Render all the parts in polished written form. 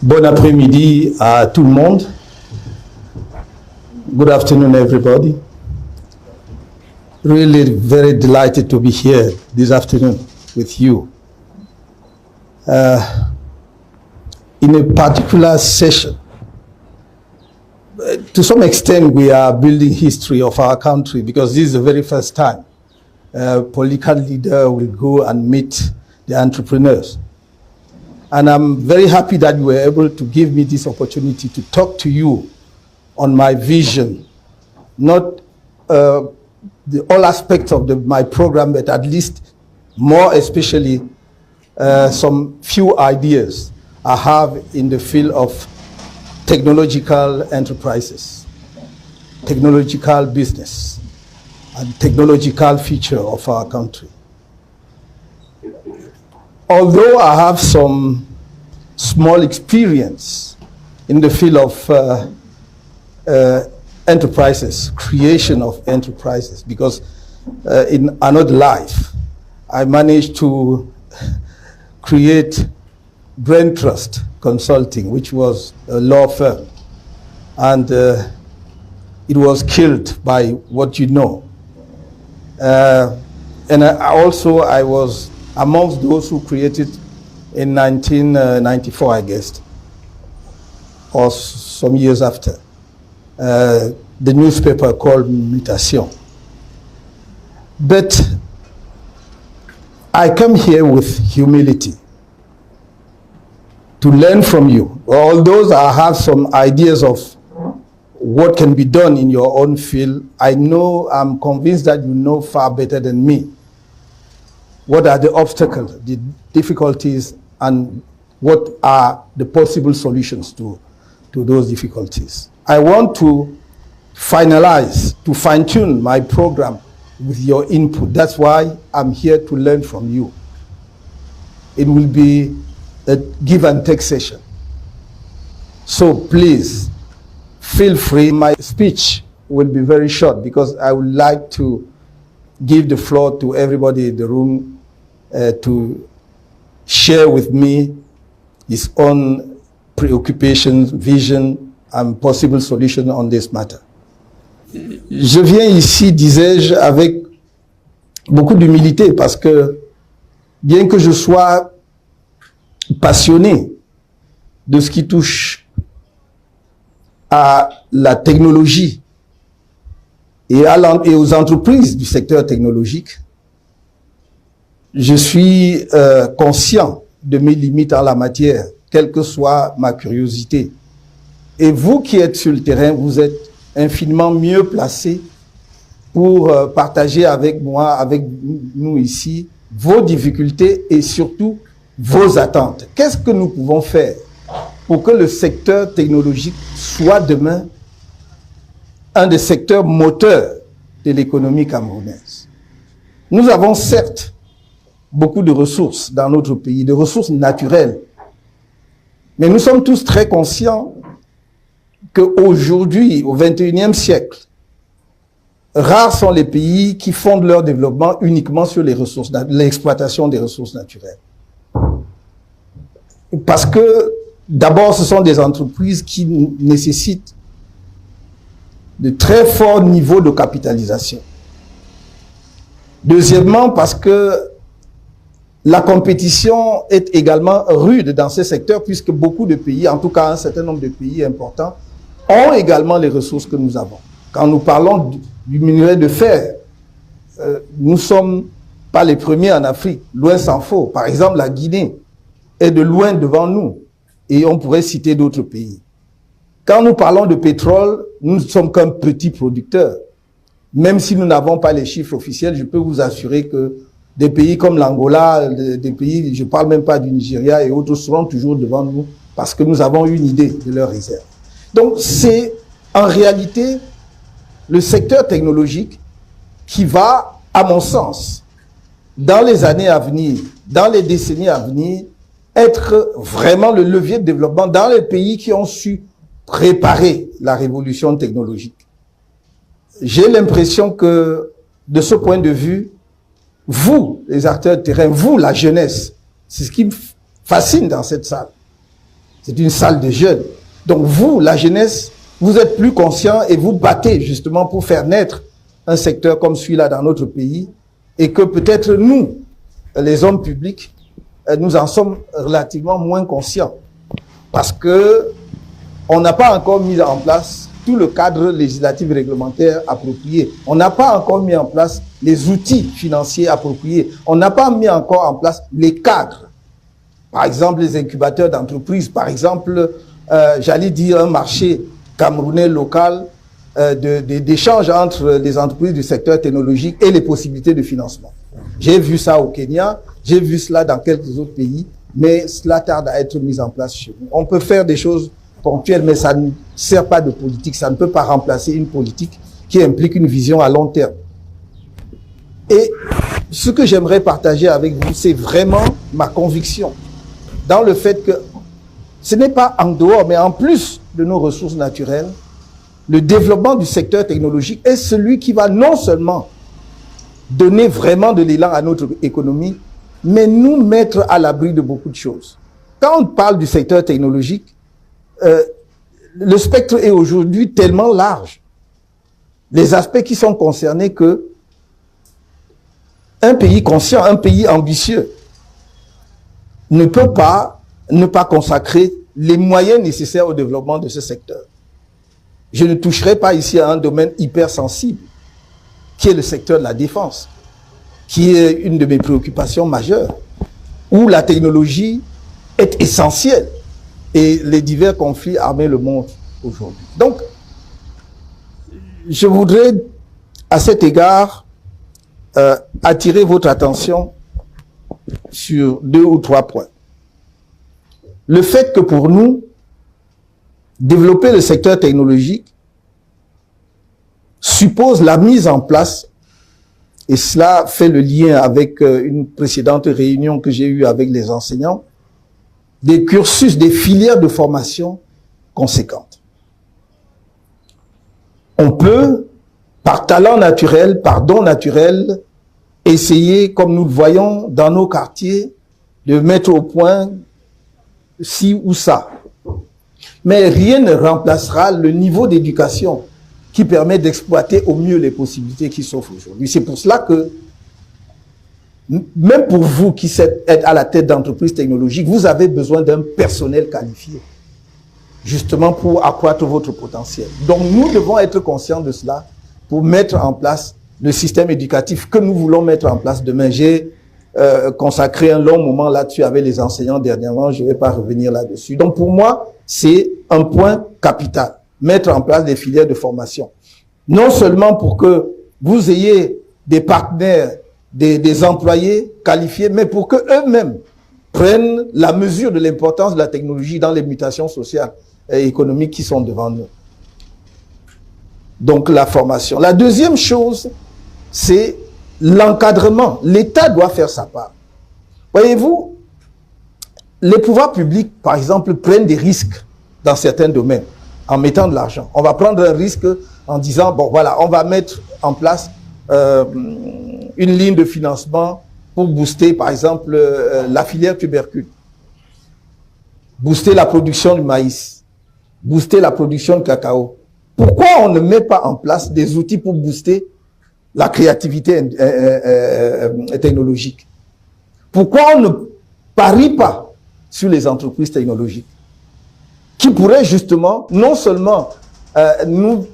Bon après-midi à tout le monde. Good afternoon, everybody. Really very delighted to be here this afternoon with you. In a particular session, to some extent, we are building history of our country because this is the very first time a political leader will go and meet the entrepreneurs. And I'm very happy that you were able to give me this opportunity to talk to you on my vision, not all aspects of my program, but at least more especially some few ideas I have in the field of technological enterprises, technological business, and technological future of our country. Although I have some small experience in the field of enterprises, creation of enterprises, because in another life, I managed to create Brain Trust Consulting, which was a law firm, and it was killed by what you know. And I was amongst those who created in 1994, I guess, or some years after, the newspaper called Mutation. But I come here with humility to learn from you. Although I have some ideas of what can be done in your own field, I'm convinced that you know far better than me what are the obstacles, the difficulties, and what are the possible solutions to those difficulties. I want to finalize, to fine-tune my program with your input. That's why I'm here to learn from you. It will be a give and take session. So please, feel free. My speech will be very short because I would like to give the floor to everybody in the room to share with me his own preoccupations, vision, and possible solution on this matter. Je viens ici, disais-je, avec beaucoup d'humilité parce que bien que je sois passionné de ce qui touche à la technologie et aux entreprises du secteur technologique, je suis conscient de mes limites en la matière, quelle que soit ma curiosité. Et vous qui êtes sur le terrain, vous êtes infiniment mieux placés pour partager avec moi, avec nous ici, vos difficultés et surtout vos attentes. Qu'est-ce que nous pouvons faire pour que le secteur technologique soit demain un des secteurs moteurs de l'économie camerounaise? Nous avons certes beaucoup de ressources dans notre pays, de ressources naturelles. Mais nous sommes tous très conscients qu'aujourd'hui, au XXIe siècle, rares sont les pays qui fondent leur développement uniquement sur les ressources, l'exploitation des ressources naturelles. Parce que, d'abord, ce sont des entreprises qui nécessitent de très forts niveaux de capitalisation. Deuxièmement, parce que la compétition est également rude dans ces secteurs puisque beaucoup de pays, en tout cas un certain nombre de pays importants, ont également les ressources que nous avons. Quand nous parlons du minerai de fer, nous ne sommes pas les premiers en Afrique, loin s'en faut. Par exemple, la Guinée est de loin devant nous et on pourrait citer d'autres pays. Quand nous parlons de pétrole, nous ne sommes qu'un petit producteur. Même si nous n'avons pas les chiffres officiels, je peux vous assurer que des pays comme l'Angola, des pays, je ne parle même pas du Nigeria et autres, seront toujours devant nous parce que nous avons une idée de leurs réserves. Donc c'est en réalité le secteur technologique qui va, à mon sens, dans les années à venir, dans les décennies à venir, être vraiment le levier de développement dans les pays qui ont su préparer la révolution technologique. J'ai l'impression que, de ce point de vue, vous, les acteurs de terrain, vous, la jeunesse, c'est ce qui me fascine dans cette salle. C'est une salle de jeunes. Donc vous, la jeunesse, vous êtes plus conscients et vous battez justement pour faire naître un secteur comme celui-là dans notre pays et que peut-être nous, les hommes publics, nous en sommes relativement moins conscients parce que on n'a pas encore mis en place tout le cadre législatif et réglementaire approprié. On n'a pas encore mis en place les outils financiers appropriés. On n'a pas mis encore en place les cadres. Par exemple, les incubateurs d'entreprises. Par exemple, j'allais dire un marché camerounais local d'échange entre les entreprises du secteur technologique et les possibilités de financement. J'ai vu ça au Kenya, j'ai vu cela dans quelques autres pays, mais cela tarde à être mis en place chez nous. On peut faire des choses ponctuelles, mais ça ne sert pas de politique. Ça ne peut pas remplacer une politique qui implique une vision à long terme. Et ce que j'aimerais partager avec vous, c'est vraiment ma conviction dans le fait que ce n'est pas en dehors, mais en plus de nos ressources naturelles, le développement du secteur technologique est celui qui va non seulement donner vraiment de l'élan à notre économie, mais nous mettre à l'abri de beaucoup de choses. Quand on parle du secteur technologique, le spectre est aujourd'hui tellement large. Les aspects qui sont concernés que un pays conscient, un pays ambitieux ne peut pas ne pas consacrer les moyens nécessaires au développement de ce secteur. Je ne toucherai pas ici à un domaine hypersensible, qui est le secteur de la défense, qui est une de mes préoccupations majeures, où la technologie est essentielle et les divers conflits armés le montrent aujourd'hui. Donc, je voudrais à cet égard attirer votre attention sur 2 ou 3 points. Le fait que pour nous, développer le secteur technologique suppose la mise en place, et cela fait le lien avec une précédente réunion que j'ai eue avec les enseignants, des cursus, des filières de formation conséquentes. On peut, par talent naturel, par don naturel, essayer, comme nous le voyons dans nos quartiers, de mettre au point ci ou ça. Mais rien ne remplacera le niveau d'éducation qui permet d'exploiter au mieux les possibilités qui s'offrent aujourd'hui. C'est pour cela que, même pour vous qui êtes à la tête d'entreprises technologiques, vous avez besoin d'un personnel qualifié, justement pour accroître votre potentiel. Donc nous devons être conscients de cela pour mettre en place le système éducatif que nous voulons mettre en place demain. J'ai consacré un long moment là-dessus avec les enseignants dernièrement, je ne vais pas revenir là-dessus. Donc pour moi, c'est un point capital, mettre en place des filières de formation. Non seulement pour que vous ayez des partenaires, des employés qualifiés, mais pour qu'eux-mêmes prennent la mesure de l'importance de la technologie dans les mutations sociales et économiques qui sont devant nous. Donc la formation. La deuxième chose, c'est l'encadrement. L'État doit faire sa part. Voyez-vous, les pouvoirs publics, par exemple, prennent des risques dans certains domaines en mettant de l'argent. On va prendre un risque en disant, bon voilà, on va mettre en place une ligne de financement pour booster, par exemple, la filière tubercule, booster la production du maïs, booster la production de cacao. Pourquoi on ne met pas en place des outils pour booster la créativité technologique? Pourquoi on ne parie pas sur les entreprises technologiques qui pourraient justement non seulement nous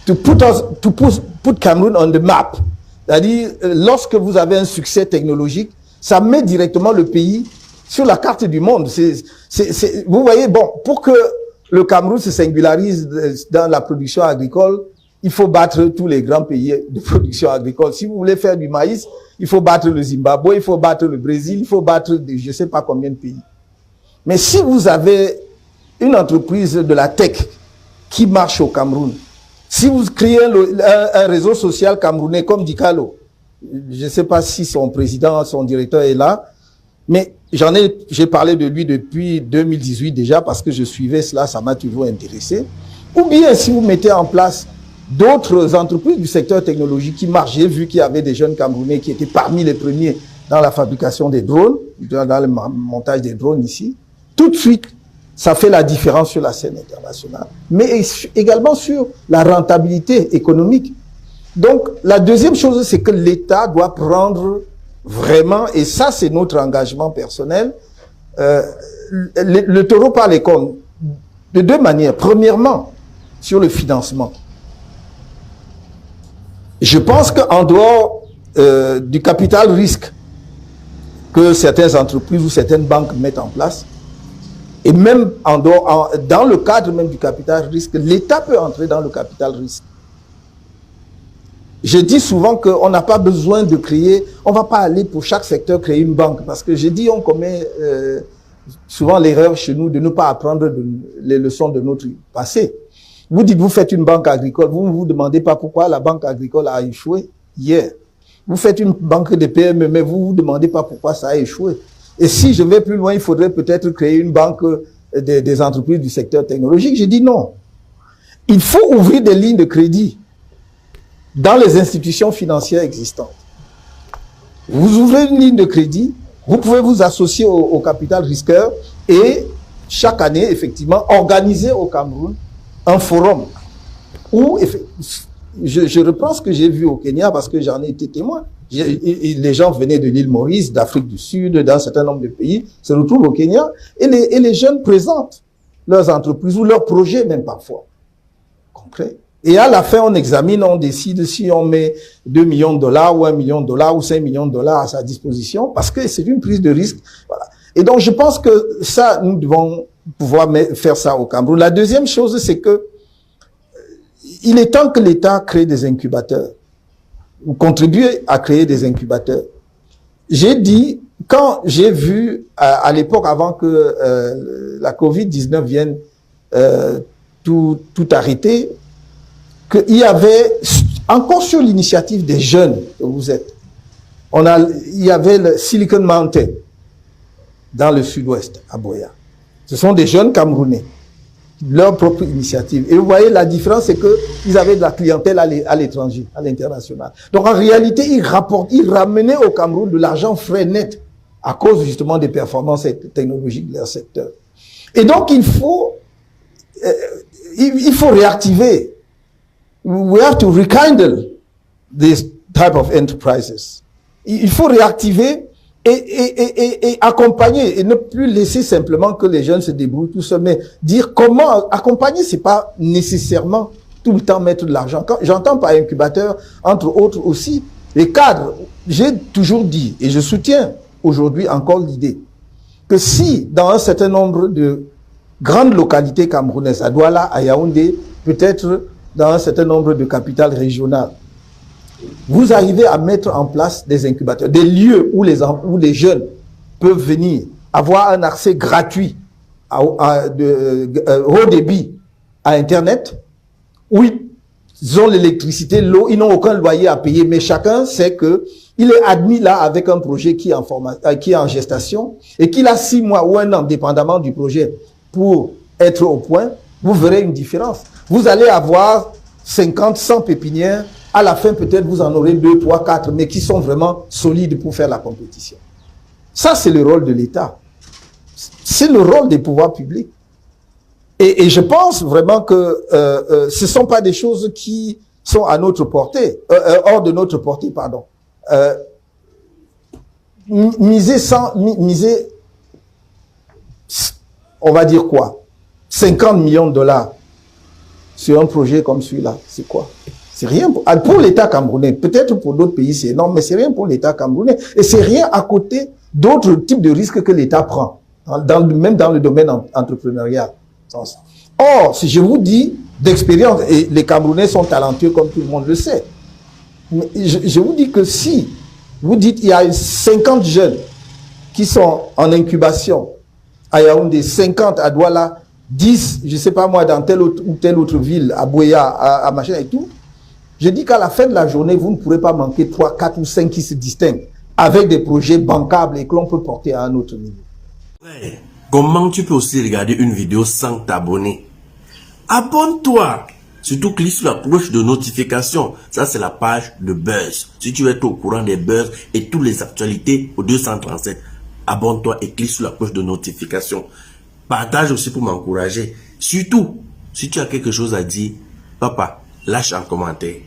put Cameroon on the map, c'est-à-dire lorsque vous avez un succès technologique, ça met directement le pays sur la carte du monde. Vous voyez, bon, pour que le Cameroun se singularise dans la production agricole, il faut battre tous les grands pays de production agricole. Si vous voulez faire du maïs, il faut battre le Zimbabwe, il faut battre le Brésil, il faut battre je ne sais pas combien de pays. Mais si vous avez une entreprise de la tech qui marche au Cameroun, si vous créez un réseau social camerounais comme Dikalo, je ne sais pas si son président, son directeur est là, mais j'ai parlé de lui depuis 2018 déjà parce que je suivais cela, ça m'a toujours intéressé. Ou bien si vous mettez en place d'autres entreprises du secteur technologique qui marchent, j'ai vu qu'il y avait des jeunes Camerounais qui étaient parmi les premiers dans la fabrication des drones, dans le montage des drones ici. tout de suite, ça fait la différence sur la scène internationale, mais également sur la rentabilité économique. Donc, la deuxième chose, c'est que l'État doit prendre vraiment, et ça, c'est notre engagement personnel, le taureau par les cornes, de deux manières. Premièrement, sur le financement. Je pense qu'en dehors du capital risque que certaines entreprises ou certaines banques mettent en place, et même en dehors, dans le cadre même du capital risque, l'État peut entrer dans le capital risque. Je dis souvent qu'on n'a pas besoin de créer, on ne va pas aller pour chaque secteur créer une banque, parce que j'ai dit on commet souvent l'erreur chez nous de ne pas apprendre les leçons de notre passé. Vous dites, vous faites une banque agricole, vous ne vous demandez pas pourquoi la banque agricole a échoué hier. Vous faites une banque de PME, mais vous ne vous demandez pas pourquoi ça a échoué. Et si je vais plus loin, il faudrait peut-être créer une banque des entreprises du secteur technologique. J'ai dit non. Il faut ouvrir des lignes de crédit dans les institutions financières existantes. Vous ouvrez une ligne de crédit, vous pouvez vous associer au capital risqueur et chaque année, effectivement, organiser au Cameroun un forum où, je reprends ce que j'ai vu au Kenya parce que j'en ai été témoin. Les gens venaient de l'île Maurice, d'Afrique du Sud, d'un certain nombre de pays, se retrouvent au Kenya et les jeunes présentent leurs entreprises ou leurs projets même parfois. Concret. Et à la fin, on examine, on décide si on met 2 millions de dollars ou 1 million de dollars ou 5 millions de dollars à sa disposition parce que c'est une prise de risque. Voilà. Et donc, je pense que ça, nous devons pouvoir faire ça au Cameroun. La deuxième chose, c'est que il est temps que l'État crée des incubateurs ou contribue à créer des incubateurs. J'ai dit, quand j'ai vu à l'époque, avant que la Covid-19 vienne tout arrêter, qu'il y avait, encore sur l'initiative des jeunes que vous êtes, il y avait le Silicon Mountain dans le sud-ouest, à Buea. Ce sont des jeunes Camerounais, leur propre initiative. Et vous voyez, la différence, c'est qu'ils avaient de la clientèle à l'étranger, à l'international. Donc, en réalité, ils ramenaient au Cameroun de l'argent frais net à cause, justement, des performances technologiques de leur secteur. Et donc, il faut réactiver. We have to rekindle this type of enterprises. Il faut réactiver et accompagner et ne plus laisser simplement que les jeunes se débrouillent tout seuls, mais dire comment accompagner, c'est pas nécessairement tout le temps mettre de l'argent. Quand j'entends par incubateur, entre autres aussi, les cadres, j'ai toujours dit, et je soutiens aujourd'hui encore l'idée, que si dans un certain nombre de grandes localités camerounaises, à Douala, à Yaoundé, peut-être dans un certain nombre de capitales régionales, vous arrivez à mettre en place des incubateurs, des lieux où les jeunes peuvent venir, avoir un accès gratuit au débit à Internet, où ils ont l'électricité, l'eau, ils n'ont aucun loyer à payer, mais chacun sait que il est admis là avec un projet qui est en gestation et qu'il a 6 mois ou 1 an, dépendamment du projet, pour être au point. Vous verrez une différence. Vous allez avoir 50, 100 pépinières. À la fin, peut-être, vous en aurez 2, 3, 4, mais qui sont vraiment solides pour faire la compétition. Ça, c'est le rôle de l'État. C'est le rôle des pouvoirs publics. Et je pense vraiment que ce ne sont pas des choses qui sont à notre portée, hors de notre portée, pardon. Miser, on va dire quoi? 50 millions de dollars sur un projet comme celui-là, c'est quoi? C'est rien pour l'État camerounais. Peut-être pour d'autres pays, c'est énorme, mais c'est rien pour l'État camerounais. Et c'est rien à côté d'autres types de risques que l'État prend, même dans le domaine entrepreneurial. Or, si je vous dis d'expérience, et les Camerounais sont talentueux comme tout le monde le sait, mais je vous dis que si vous dites il y a 50 jeunes qui sont en incubation à Yaoundé, 50 à Douala, 10, je ne sais pas moi, dans telle ou telle autre ville, à Buea, à machin et tout, je dis qu'à la fin de la journée, vous ne pourrez pas manquer 3, 4 ou 5 qui se distinguent avec des projets bancables et que l'on peut porter à un autre niveau. Ouais. Comment tu peux aussi regarder une vidéo sans t'abonner? Abonne-toi! Surtout clique sur la cloche de notification. Ça, c'est la page de Buzz. Si tu veux être au courant des buzz et toutes les actualités au 237, abonne-toi et clique sur la cloche de notification. partage aussi pour m'encourager. Surtout, si tu as quelque chose à dire, papa, lâche un commentaire.